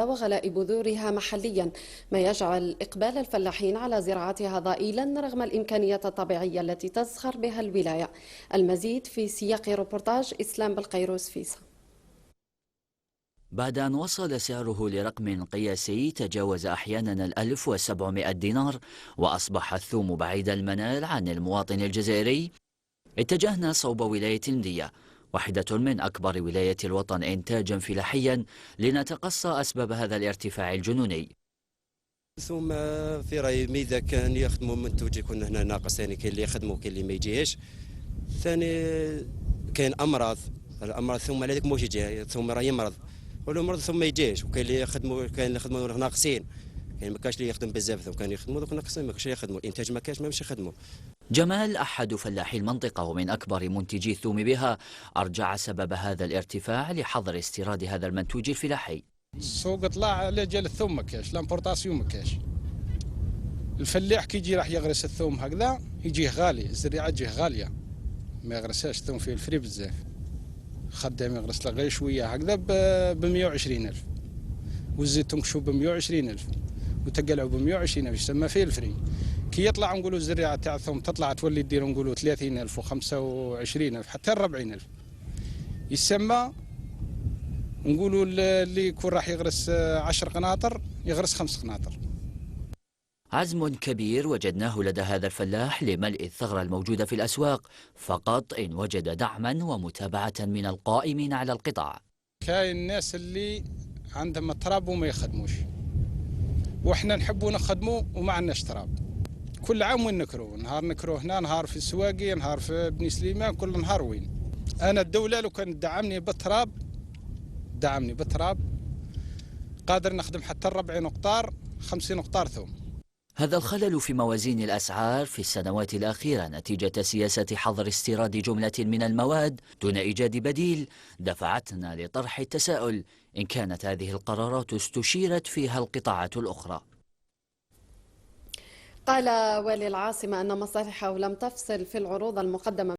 وغلاء بذورها محليا، ما يجعل إقبال الفلاحين على زراعتها ضئيلا رغم الإمكانيات الطبيعية التي تزخر بها الولاية. المزيد في سياق روبورتاج إسلام بالقيروس فيصل. بعد أن وصل سعره لرقم قياسي تجاوز أحيانا 1700 دينار وأصبح الثوم بعيد المنال عن المواطن الجزائري، اتجهنا صوب ولاية ندية، واحدة من أكبر ولايات الوطن إنتاجا فلاحيا، لنتقصى أسباب هذا الارتفاع الجنوني. ثم في رأيي ميزة كان يخدموا منتوج يكون هنا ناقص، ثاني كاين اللي يخدموا كاين اللي ما يجيش، ثاني كاين أمراض ثم هذاك موش يجي ثم راه يمرض ولو مرض ثم ما يجيش، وكاين اللي يخدموا ناقصين، كاين ما كاش اللي يخدم بزاف ثم كان يخدموا دوك ناقصين ما كاش يخدموا، الانتاج ما كاش ما مش يخدموا. جمال أحد فلاحي المنطقة ومن أكبر منتجي الثوم بها أرجع سبب هذا الارتفاع لحظر استيراد هذا المنتوج الفلاحي. السوق طلع على جال الثوم ما كاش، لامبورطاسيون ما كاش. الفلاح كي يجي راح يغرس الثوم هكذا يجيه غالي، الزريعه تجيه غاليه، ما يغرسهاش الثوم فيه الفري بزاف، خدام يغرس له غير شويه هكذا ب 120,000، والزيتون كشو ب 120,000، وتقلعوا ب 120,000 يسمى فيه الفري. كي يطلع نقولوا الزريعه تاع الثوم تطلع تولي دير نقولوا 30,000 و25,000 حتى 40,000، يسمى نقولوا اللي يكون راح يغرس 10 قناطر يغرس 5 قناطر. عزم كبير وجدناه لدى هذا الفلاح لملء الثغرة الموجودة في الأسواق، فقط إن وجد دعما ومتابعة من القائمين على القطاع. كاين الناس اللي عندهم تراب وما يخدموش، واحنا نحبوا نخدموا وما عندناش تراب. كل عام وين نكرو، نهار نكرو هنا، نهار في السواقي، نهار في بني سليمان، كل نهار وين. انا الدولة لو كانت دعمني بالتراب قادر نخدم حتى 40 قطار 50 قطار ثوم. هذا الخلل في موازين الأسعار في السنوات الأخيرة نتيجة سياسة حظر استيراد جملة من المواد دون إيجاد بديل دفعتنا لطرح التساؤل إن كانت هذه القرارات استشيرت فيها القطاعات الأخرى. قال والي العاصمة أن مصالحه لم تفصل في العروض المقدمة